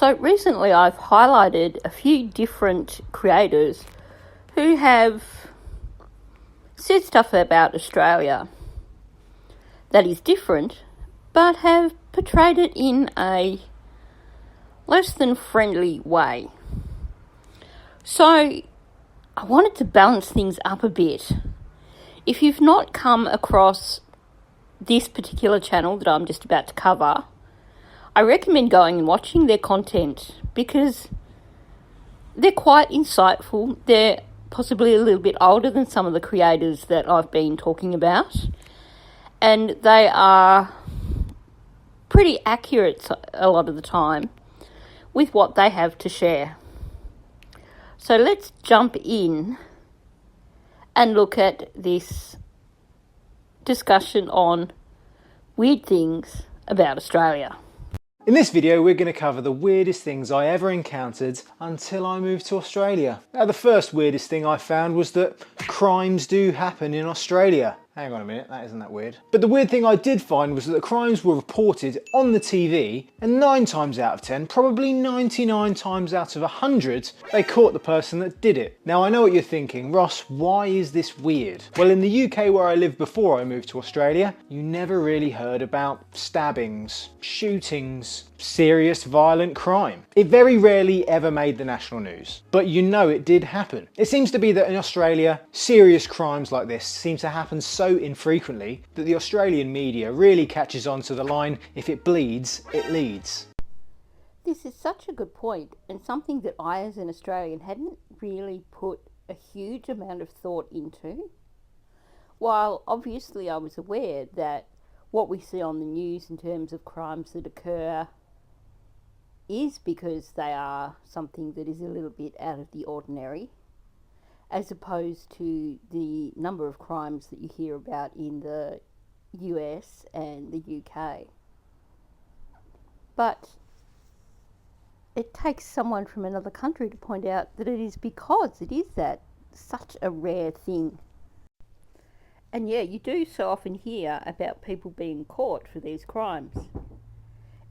So recently I've highlighted a few different creators who have said stuff about Australia that is different, but have portrayed it in a less than friendly way. So I wanted to balance things up a bit. If you've not come across this particular channel that I'm just about to cover, I recommend going and watching their content because they're quite insightful. They're possibly a little bit older than some of the creators that I've been talking about, and they are pretty accurate a lot of the time with what they have to share. So let's jump in and look at this discussion on weird things about Australia. In this video, we're going to cover the weirdest things I ever encountered until I moved to Australia. Now, the first weirdest thing I found was that crimes do happen in Australia. Hang on a minute, that isn't that weird. But the weird thing I did find was that the crimes were reported on the TV, and 9 times out of 10, probably 99 times out of 100, they caught the person that did it. Now, I know what you're thinking, Ross, why is this weird? Well, in the UK where I lived before I moved to Australia, you never really heard about stabbings, shootings, serious violent crime. It very rarely ever made the national news, but you know it did happen. It seems to be that in Australia, serious crimes like this seem to happen so infrequently that the Australian media really catches on to the line, if it bleeds, it leads. This is such a good point, and something that I as an Australian hadn't really put a huge amount of thought into. While obviously I was aware that what we see on the news in terms of crimes that occur is because they are something that is a little bit out of the ordinary, as opposed to the number of crimes that you hear about in the US and the UK. But it takes someone from another country to point out that it is because it is that such a rare thing. And yeah, you do so often hear about people being caught for these crimes.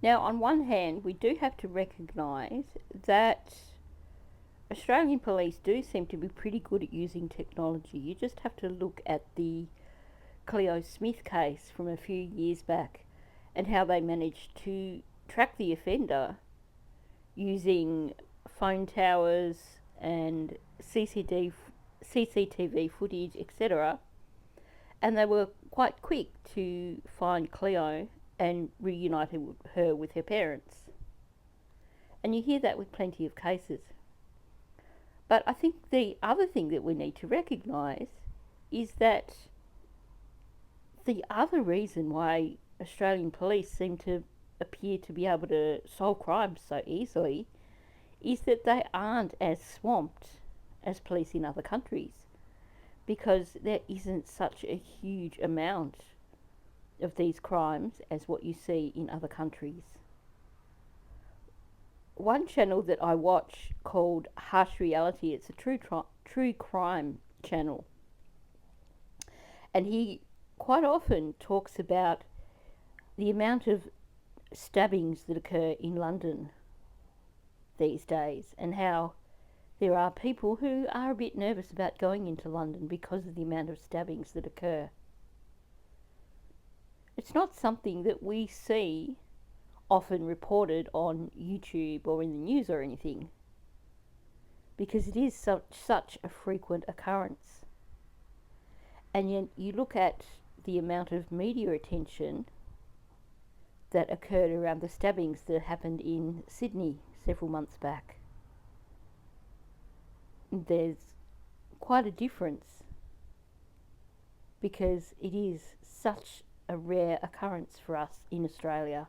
Now, on one hand, we do have to recognise that Australian police do seem to be pretty good at using technology. You just have to look at the Cleo Smith case from a few years back and how they managed to track the offender using phone towers and CCTV footage, etc. And they were quite quick to find Cleo and reunite her with her parents. And you hear that with plenty of cases. But I think the other thing that we need to recognise is that the other reason why Australian police seem to appear to be able to solve crimes so easily is that they aren't as swamped as police in other countries, because there isn't such a huge amount of these crimes as what you see in other countries. One channel that I watch called Harsh Reality, it's a true crime channel, and he quite often talks about the amount of stabbings that occur in London these days, and how there are people who are a bit nervous about going into London because of the amount of stabbings that occur. It's not something that we see often reported on YouTube or in the news or anything, because it is such a frequent occurrence. And yet you look at the amount of media attention that occurred around the stabbings that happened in Sydney several months back. There's quite a difference, because it is such a rare occurrence for us in Australia.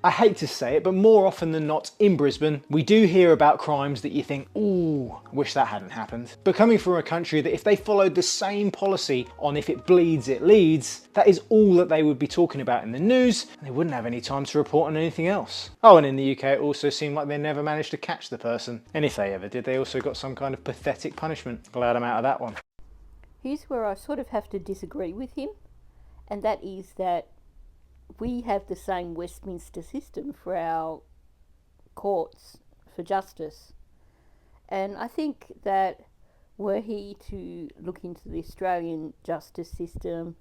I hate to say it, but more often than not in Brisbane, we do hear about crimes that you think, ooh, wish that hadn't happened. But coming from a country that if they followed the same policy on if it bleeds, it leads, that is all that they would be talking about in the news, and they wouldn't have any time to report on anything else. Oh, and in the UK, it also seemed like they never managed to catch the person. And if they ever did, they also got some kind of pathetic punishment. Glad I'm out of that one. Here's where I sort of have to disagree with him, and that is that we have the same Westminster system for our courts for justice. And I think that were he to look into the Australian justice system,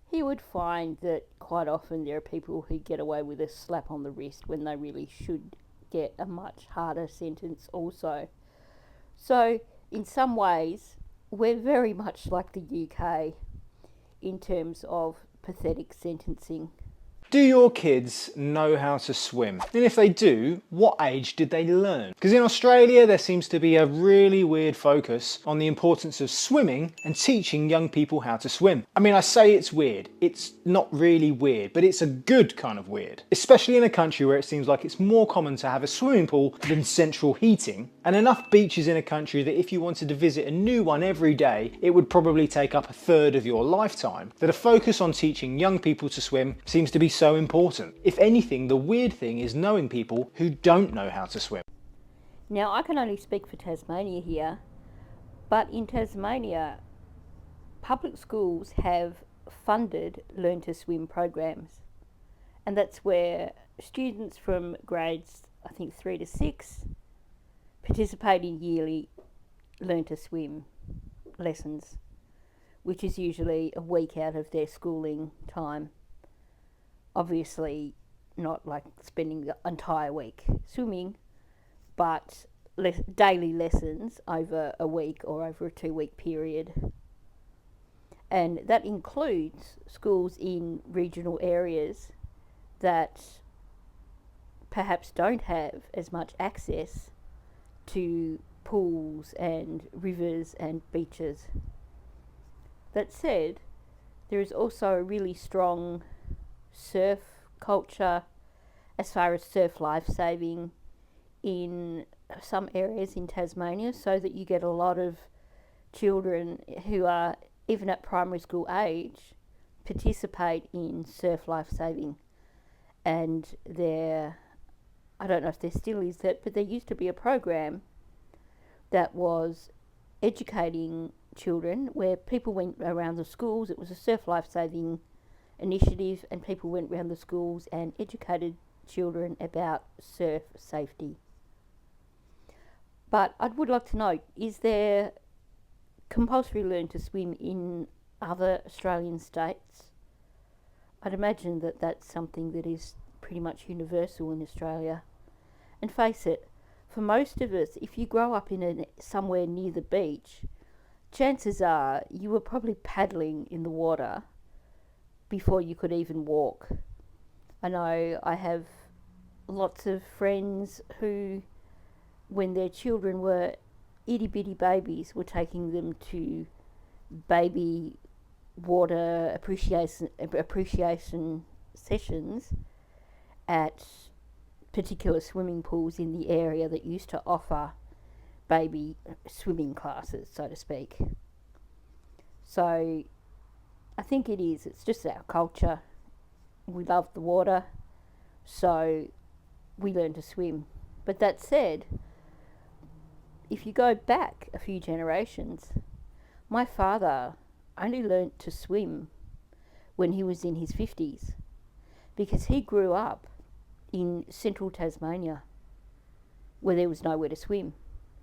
he would find that quite often there are people who get away with a slap on the wrist when they really should get a much harder sentence also. So in some ways, we're very much like the UK in terms of pathetic sentencing. Do your kids know how to swim? And if they do, what age did they learn? Because in Australia there seems to be a really weird focus on the importance of swimming and teaching young people how to swim. I mean, I say it's weird. It's not really weird, but it's a good kind of weird. Especially in a country where it seems like it's more common to have a swimming pool than central heating, and enough beaches in a country that if you wanted to visit a new one every day, it would probably take up a third of your lifetime, that a focus on teaching young people to swim seems to be so important. If anything, the weird thing is knowing people who don't know how to swim. Now, I can only speak for Tasmania here, but in Tasmania, public schools have funded Learn to Swim programs, and that's where students from grades, I think 3 to 6, participate in yearly Learn to Swim lessons, which is usually a week out of their schooling time. Obviously not like spending the entire week swimming, but daily lessons over a week or over a 2-week period. And that includes schools in regional areas that perhaps don't have as much access to pools and rivers and beaches. That said, there is also a really strong surf culture as far as surf lifesaving in some areas in Tasmania, so that you get a lot of children who are even at primary school age participate in surf lifesaving. And I don't know if there still is that, but there used to be a program that was educating children where people went around the schools. It was a surf lifesaving initiative, and people went around the schools and educated children about surf safety. But I would like to know, is there compulsory Learn to Swim in other Australian states? I'd imagine that that's something that is pretty much universal in Australia. And face it, for most of us, if you grow up in somewhere near the beach, chances are you were probably paddling in the water before you could even walk. I know I have lots of friends who, when their children were itty bitty babies, were taking them to baby water appreciation sessions at particular swimming pools in the area that used to offer baby swimming classes, so to speak. So I think it's just our culture. We love the water, so we learn to swim. But that said, if you go back a few generations, my father only learnt to swim when he was in his 50s, because he grew up in central Tasmania where there was nowhere to swim.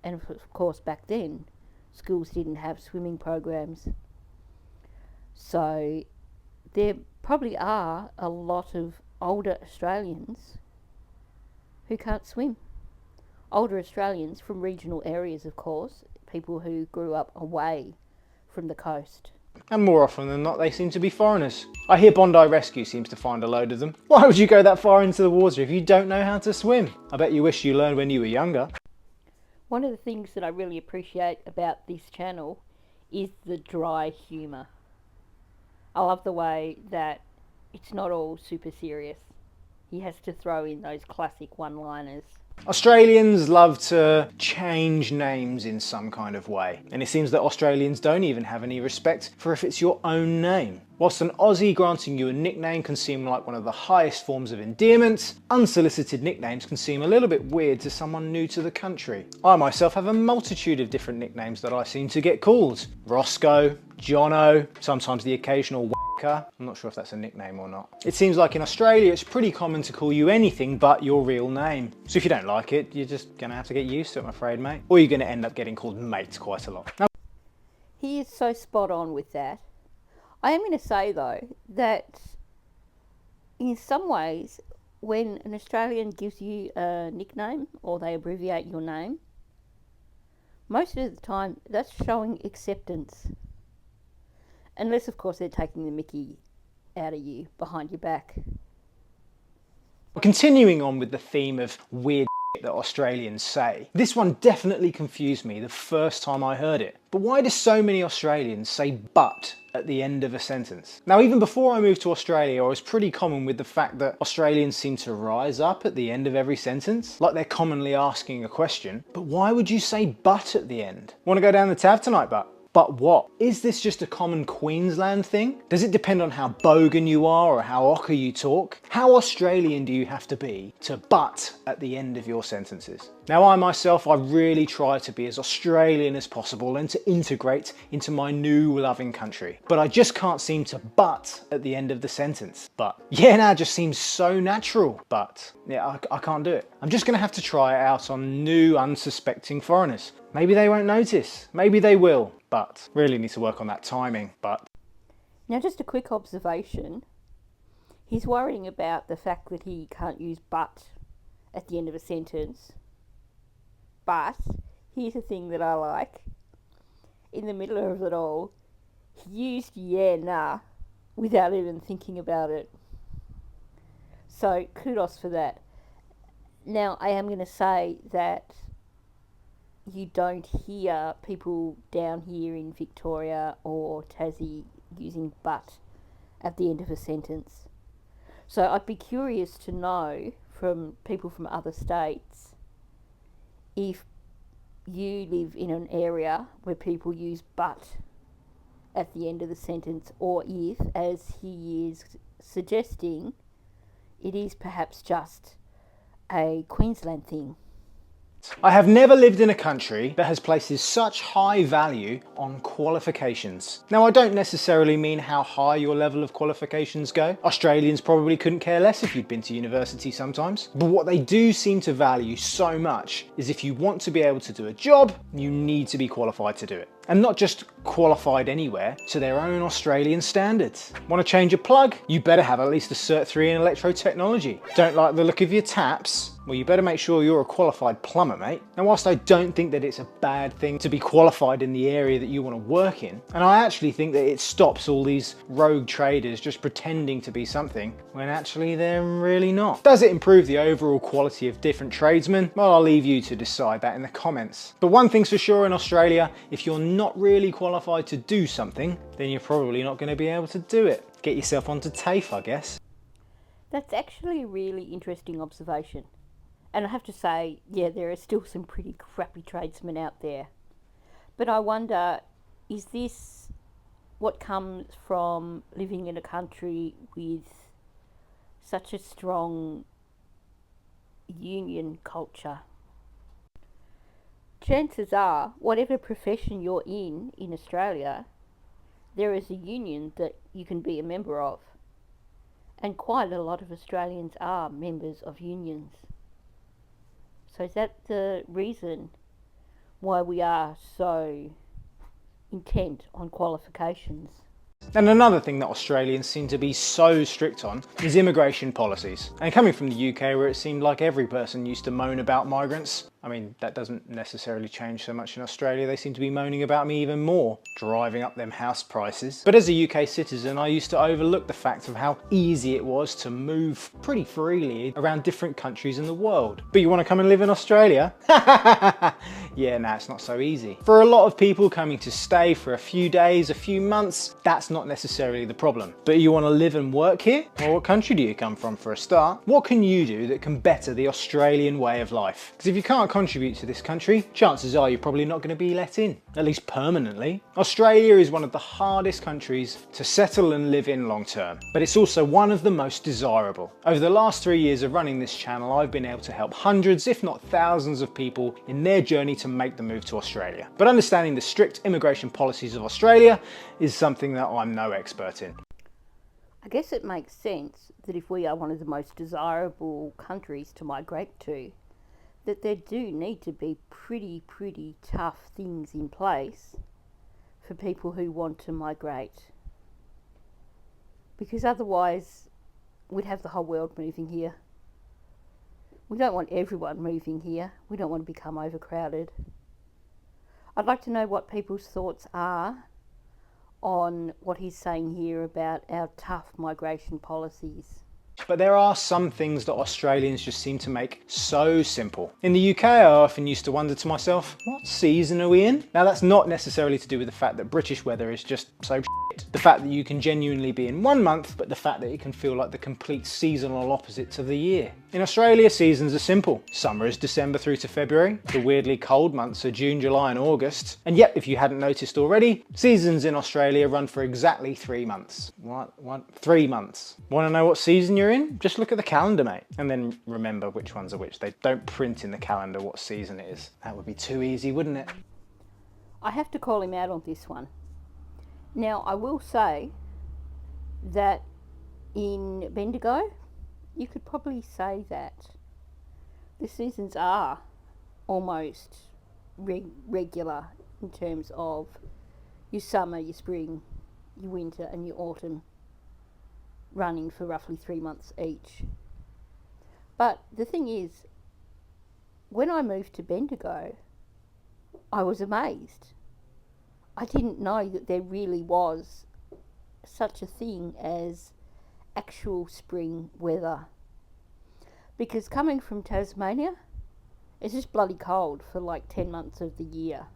And of course back then schools didn't have swimming programs. So there probably are a lot of older Australians who can't swim. Older Australians from regional areas, of course, people who grew up away from the coast. And more often than not, they seem to be foreigners. I hear Bondi Rescue seems to find a load of them. Why would you go that far into the water if you don't know how to swim? I bet you wish you learned when you were younger. One of the things that I really appreciate about this channel is the dry humour. I love the way that it's not all super serious. He has to throw in those classic one-liners. Australians love to change names in some kind of way, and it seems that Australians don't even have any respect for if it's your own name. Whilst an Aussie granting you a nickname can seem like one of the highest forms of endearment, unsolicited nicknames can seem a little bit weird to someone new to the country. I myself have a multitude of different nicknames that I seem to get called. Roscoe, Jono, sometimes the occasional whacker. I'm not sure if that's a nickname or not. It seems like in Australia it's pretty common to call you anything but your real name. So if you don't like it, you're just gonna have to get used to it, I'm afraid, mate. Or you're gonna end up getting called mate quite a lot. Now, he is so spot on with that. I am going to say though that in some ways when an Australian gives you a nickname or they abbreviate your name, most of the time that's showing acceptance. Unless of course they're taking the mickey out of you behind your back. continuing on with the theme of weird that Australians say. This one definitely confused me the first time I heard it. But why do so many Australians say but at the end of a sentence? Now, even before I moved to Australia, I was pretty common with the fact that Australians seem to rise up at the end of every sentence, like they're commonly asking a question. But why would you say but at the end? Want to go down the tab tonight, but? But what? Is this just a common Queensland thing? Does it depend on how bogan you are or how ochre you talk? How Australian do you have to be to but at the end of your sentences? Now, I myself, I really try to be as Australian as possible and to integrate into my new loving country. But I just can't seem to but at the end of the sentence. But, yeah, now it just seems so natural. But, yeah, I can't do it. I'm just gonna have to try it out on new, unsuspecting foreigners. Maybe they won't notice. Maybe they will. But really need to work on that timing. But now, just a quick observation. He's worrying about the fact that he can't use but at the end of a sentence. But here's the thing that I like. In the middle of it all, he used yeah, nah, without even thinking about it. So kudos for that. Now, I am going to say that you don't hear people down here in Victoria or Tassie using but at the end of a sentence. So I'd be curious to know from people from other states if you live in an area where people use but at the end of the sentence, or if, as he is suggesting, it is perhaps just a Queensland thing. I have never lived in a country that has places such high value on qualifications. Now, I don't necessarily mean how high your level of qualifications go. Australians probably couldn't care less if you'd been to university sometimes. But what they do seem to value so much is if you want to be able to do a job, you need to be qualified to do it. And not just qualified anywhere, to their own Australian standards. Want to change a plug? You better have at least a Cert 3 in electrotechnology. Don't like the look of your taps? Well, you better make sure you're a qualified plumber, mate. Now, whilst I don't think that it's a bad thing to be qualified in the area that you want to work in, and I actually think that it stops all these rogue traders just pretending to be something when actually they're really not. Does it improve the overall quality of different tradesmen? Well, I'll leave you to decide that in the comments. But one thing's for sure in Australia, if you're not really qualified to do something, then you're probably not going to be able to do it. Get yourself onto TAFE, I guess. That's actually a really interesting observation. And I have to say, yeah, there are still some pretty crappy tradesmen out there. But I wonder, is this what comes from living in a country with such a strong union culture? Chances are, whatever profession you're in Australia, there is a union that you can be a member of. And quite a lot of Australians are members of unions. So is that the reason why we are so intent on qualifications? And another thing that Australians seem to be so strict on is immigration policies. And coming from the UK, where it seemed like every person used to moan about migrants, I mean, that doesn't necessarily change so much in Australia. They seem to be moaning about me even more, driving up them house prices. But as a UK citizen, I used to overlook the fact of how easy it was to move pretty freely around different countries in the world. But you want to come and live in Australia? Yeah, nah, it's not so easy. For a lot of people coming to stay for a few days, a few months, that's not necessarily the problem. But you want to live and work here? Well, what country do you come from for a start? What can you do that can better the Australian way of life? Because if you can't contribute to this country, chances are you're probably not going to be let in, at least permanently. Australia is one of the hardest countries to settle and live in long term, but it's also one of the most desirable. Over the last 3 years of running this channel, I've been able to help hundreds, if not thousands of people in their journey to make the move to Australia. But understanding the strict immigration policies of Australia is something that I'm no expert in. I guess it makes sense that if we are one of the most desirable countries to migrate to, that there do need to be pretty tough things in place for people who want to migrate. Because otherwise, we'd have the whole world moving here. We don't want everyone moving here. We don't want to become overcrowded. I'd like to know what people's thoughts are on what he's saying here about our tough migration policies. But there are some things that Australians just seem to make so simple. In the UK, I often used to wonder to myself, what season are we in? Now that's not necessarily to do with the fact that British weather is just so shit. The fact that you can genuinely be in one month, but the fact that it can feel like the complete seasonal opposite to the year. In Australia, seasons are simple. Summer is December through to February. The weirdly cold months are June, July and August. And yet, if you hadn't noticed already, seasons in Australia run for exactly 3 months. What? 3 months. Want to know what season you're in? Just look at the calendar, mate. And then remember which ones are which. They don't print in the calendar what season it is. That would be too easy, wouldn't it? I have to call him out on this one. Now, I will say that in Bendigo, you could probably say that the seasons are almost regular in terms of your summer, your spring, your winter and your autumn, running for roughly 3 months each. But the thing is, when I moved to Bendigo, I was amazed. I didn't know that there really was such a thing as actual spring weather. Because coming from Tasmania, it's just bloody cold for like 10 months of the year.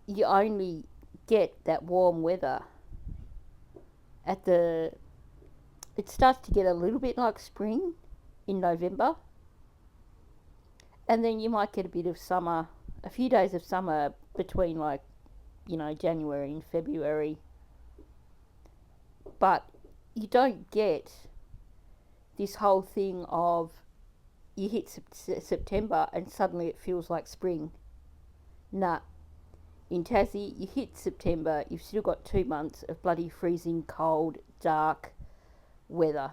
You only get that warm weather it starts to get a little bit like spring in November. And then you might get a bit of summer, a few days of summer between January and February. But you don't get this whole thing of you hit September and suddenly it feels like spring. Nah. In Tassie, you hit September, you've still got 2 months of bloody freezing cold, dark weather.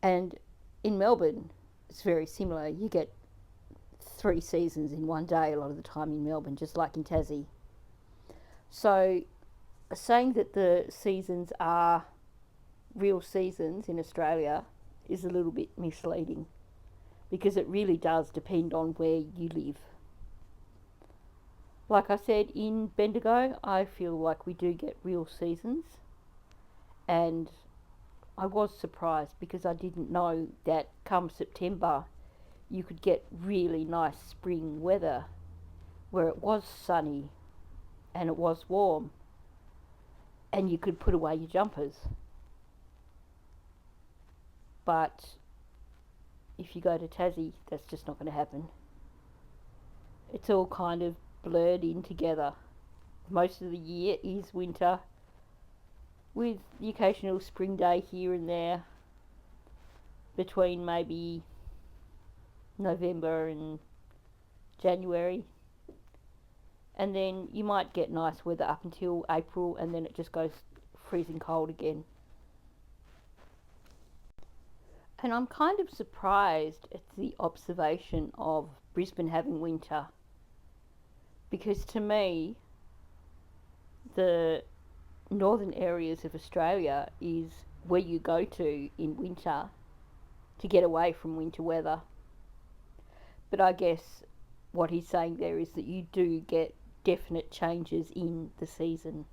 And in Melbourne, it's very similar. You get 3 seasons in one day a lot of the time in Melbourne, just like in Tassie. So saying that the seasons are real seasons in Australia is a little bit misleading, because it really does depend on where you live. Like I said, in Bendigo, I feel like we do get real seasons, and I was surprised because I didn't know that come September you could get really nice spring weather where it was sunny and it was warm and you could put away your jumpers. But if you go to Tassie, that's just not going to happen. It's all kind of blurred in together. Most of the year is winter, with the occasional spring day here and there between maybe November and January. And then you might get nice weather up until April, and then it just goes freezing cold again. And I'm kind of surprised at the observation of Brisbane having winter, because to me, the northern areas of Australia is where you go to in winter to get away from winter weather. But I guess what he's saying there is that you do get definite changes in the season.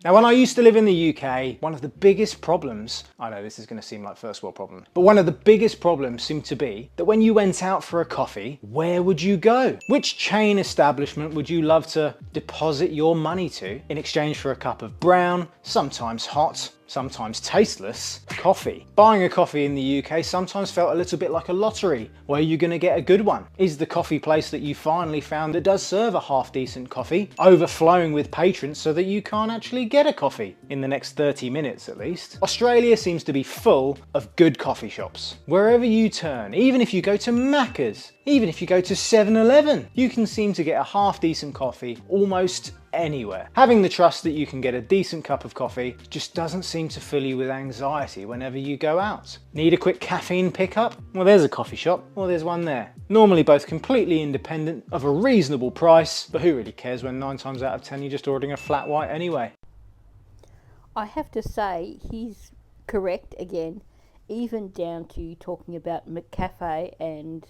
Now, when I used to live in the UK, one of the biggest problems, I know this is going to seem like first world problem, but one of the biggest problems seemed to be that when you went out for a coffee, where would you go? Which chain establishment would you love to deposit your money to in exchange for a cup of brown, sometimes hot, sometimes tasteless coffee? Buying a coffee in the UK sometimes felt a little bit like a lottery. Where are you going to get a good one? Is the coffee place that you finally found that does serve a half decent coffee overflowing with patrons so that you can't actually get a coffee in the next 30 minutes at least? Australia seems to be full of good coffee shops. Wherever you turn, even if you go to Macca's, even if you go to 7-Eleven, you can seem to get a half decent coffee almost anywhere. Having the trust that you can get a decent cup of coffee just doesn't seem to fill you with anxiety whenever you go out. Need a quick caffeine pickup? Well, there's a coffee shop. Well, there's one there. Normally both completely independent, of a reasonable price, but who really cares when 9 times out of 10 you're just ordering a flat white anyway? I have to say he's correct again, even down to talking about McCafe and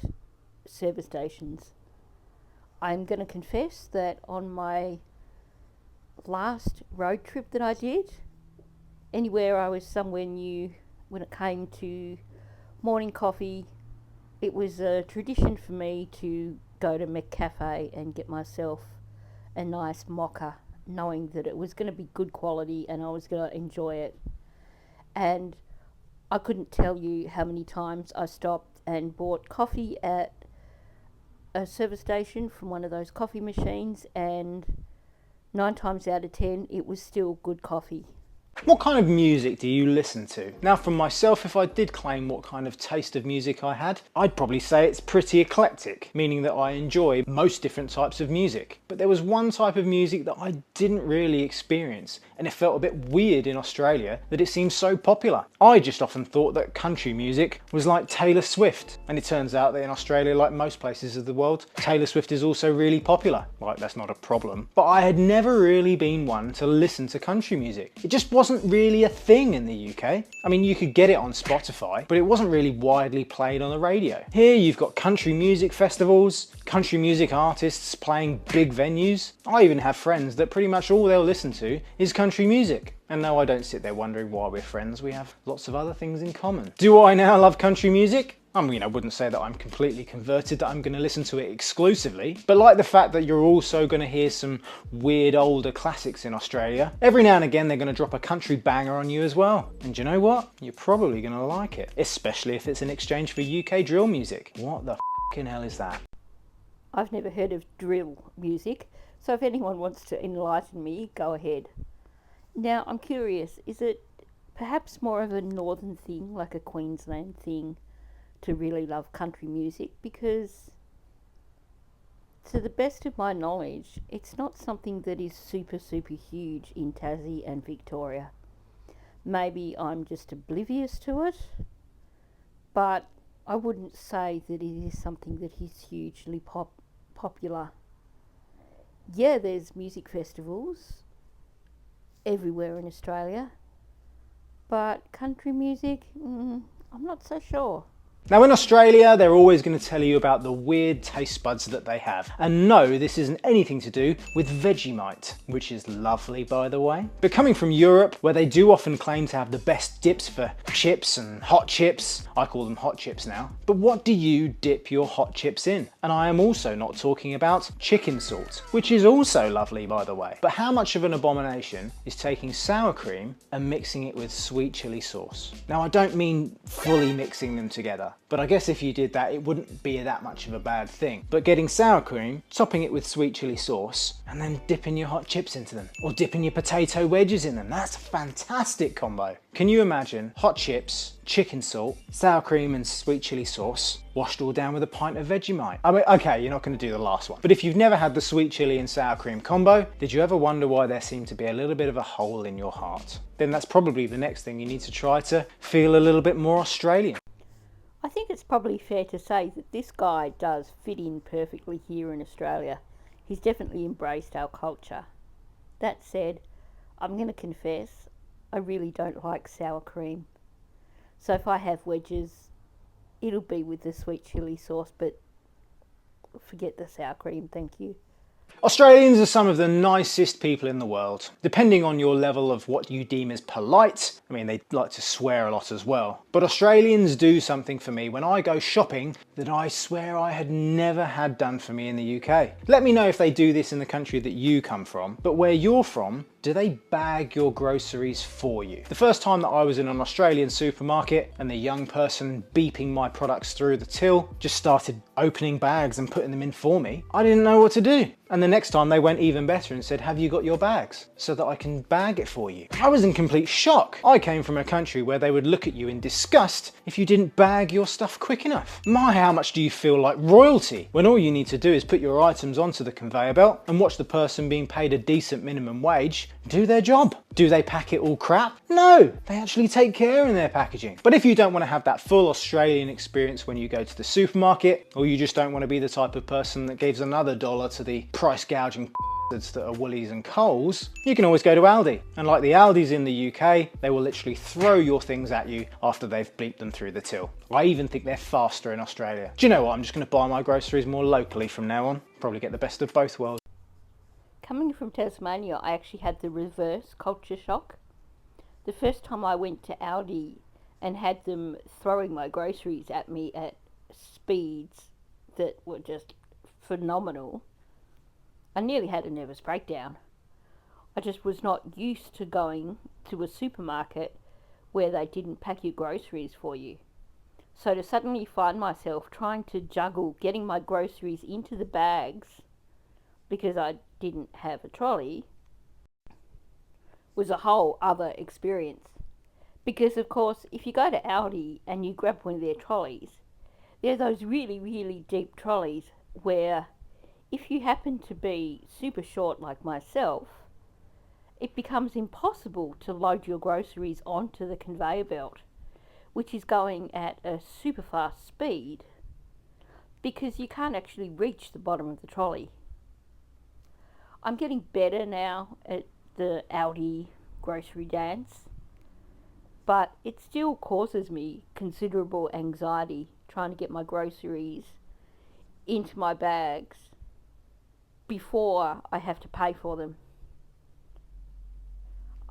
service stations. I'm going to confess that on my last road trip that I did, anywhere I was somewhere new when it came to morning coffee, it was a tradition for me to go to McCafe and get myself a nice mocha, knowing that it was going to be good quality and I was going to enjoy it. And I couldn't tell you how many times I stopped and bought coffee at a service station from one of those coffee machines, and 9 times out of 10 it was still good coffee. What kind of music do you listen to? Now, from myself, if I did claim what kind of taste of music I had, I'd probably say it's pretty eclectic, meaning that I enjoy most different types of music. But there was one type of music that I didn't really experience, and it felt a bit weird in Australia that it seemed so popular. I just often thought that country music was like Taylor Swift, and it turns out that in Australia, like most places of the world, Taylor Swift is also really popular. Like, that's not a problem. But I had never really been one to listen to country music. It just wasn't really a thing in the UK. I mean, you could get it on Spotify, but it wasn't really widely played on the radio. Here you've got country music festivals, country music artists playing big venues. I even have friends that pretty much all they'll listen to is country music. And no, I don't sit there wondering why we're friends. We have lots of other things in common. Do I now love country music? I mean, I wouldn't say that I'm completely converted, that I'm going to listen to it exclusively, but like the fact that you're also going to hear some weird older classics in Australia. Every now and again they're going to drop a country banger on you as well. And you know what? You're probably going to like it, especially if it's in exchange for UK drill music. What the f***ing hell is that? I've never heard of drill music, so if anyone wants to enlighten me, go ahead. Now, I'm curious, is it perhaps more of a northern thing, like a Queensland thing, to really love country music? Because to the best of my knowledge, it's not something that is super huge in Tassie and Victoria. Maybe I'm just oblivious to it, but I wouldn't say that it is something that is hugely popular. Yeah, there's music festivals everywhere in Australia, but country music, I'm not so sure. Now, in Australia, they're always going to tell you about the weird taste buds that they have. And no, this isn't anything to do with Vegemite, which is lovely, by the way. But coming from Europe, where they do often claim to have the best dips for chips and hot chips, I call them hot chips now. But what do you dip your hot chips in? And I am also not talking about chicken salt, which is also lovely, by the way. But how much of an abomination is taking sour cream and mixing it with sweet chili sauce? Now, I don't mean fully mixing them together, but I guess if you did that, it wouldn't be that much of a bad thing. But getting sour cream, topping it with sweet chili sauce, and then dipping your hot chips into them, or dipping your potato wedges in them, that's a fantastic combo. Can you imagine hot chips, chicken salt, sour cream and sweet chili sauce, washed all down with a pint of Vegemite? I mean, okay, you're not going to do the last one, but if you've never had the sweet chili and sour cream combo, did you ever wonder why there seemed to be a little bit of a hole in your heart? Then that's probably the next thing you need to try to feel a little bit more Australian. I think it's probably fair to say that this guy does fit in perfectly here in Australia. He's definitely embraced our culture. That said, I'm going to confess, I really don't like sour cream. So if I have wedges, it'll be with the sweet chili sauce, but forget the sour cream, thank you. Australians are some of the nicest people in the world, depending on your level of what you deem as polite. I mean, they like to swear a lot as well. But Australians do something for me when I go shopping that I swear I had never had done for me in the UK. Let me know if they do this in the country that you come from, but where you're from, do they bag your groceries for you? The first time that I was in an Australian supermarket and the young person beeping my products through the till just started opening bags and putting them in for me, I didn't know what to do. And the next time they went even better and said, have you got your bags so that I can bag it for you? I was in complete shock. I came from a country where they would look at you in disgust if you didn't bag your stuff quick enough. My, how much do you feel like royalty when all you need to do is put your items onto the conveyor belt and watch the person being paid a decent minimum wage do their job. Do they pack it all crap? No, they actually take care in their packaging. But if you don't want to have that full Australian experience when you go to the supermarket, or you just don't want to be the type of person that gives another dollar to the price gouging that are Woolies and Coles, you can always go to Aldi. And like the Aldis in the UK, they will literally throw your things at you after they've bleeped them through the till. I even think they're faster in Australia. Do you know what? I'm just going to buy my groceries more locally from now on. Probably get the best of both worlds. Coming from Tasmania, I actually had the reverse culture shock. The first time I went to Aldi and had them throwing my groceries at me at speeds that were just phenomenal, I nearly had a nervous breakdown. I just was not used to going to a supermarket where they didn't pack your groceries for you. So to suddenly find myself trying to juggle getting my groceries into the bags because I didn't have a trolley was a whole other experience. Because of course, if you go to Aldi and you grab one of their trolleys, they're those really, really deep trolleys where if you happen to be super short like myself, it becomes impossible to load your groceries onto the conveyor belt, which is going at a super fast speed, because you can't actually reach the bottom of the trolley. I'm getting better now at the Aldi grocery dance, but it still causes me considerable anxiety trying to get my groceries into my bags before I have to pay for them.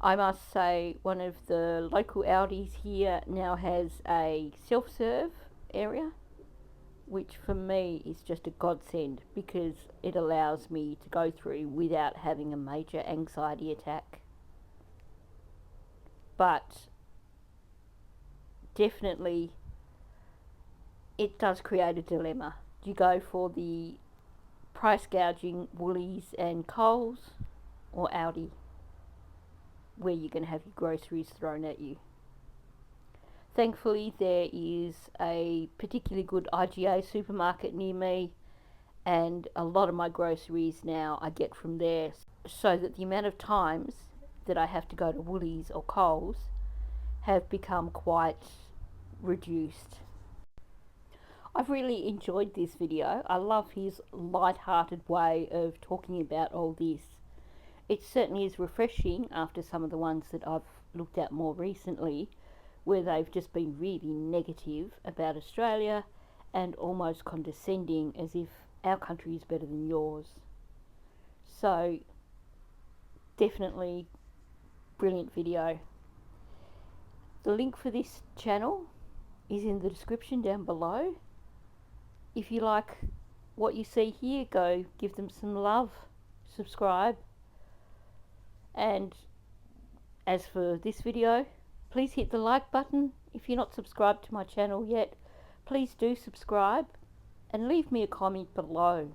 I must say one of the local Aldis here now has a self-serve area, which for me is just a godsend because it allows me to go through without having a major anxiety attack. But definitely it does create a dilemma. Do you go for the price gouging Woolies and Coles or Aldi, where you're going to have your groceries thrown at you? Thankfully, there is a particularly good IGA supermarket near me, and a lot of my groceries now I get from there, so that the amount of times that I have to go to Woolies or Coles have become quite reduced. I've really enjoyed this video. I love his light-hearted way of talking about all this. It certainly is refreshing after some of the ones that I've looked at more recently, where they've just been really negative about Australia and almost condescending as if our country is better than yours. So, definitely brilliant video. The link for this channel is in the description down below. If you like what you see here, go give them some love, subscribe. And as for this video, please hit the like button. If you're not subscribed to my channel yet, please do subscribe and leave me a comment below.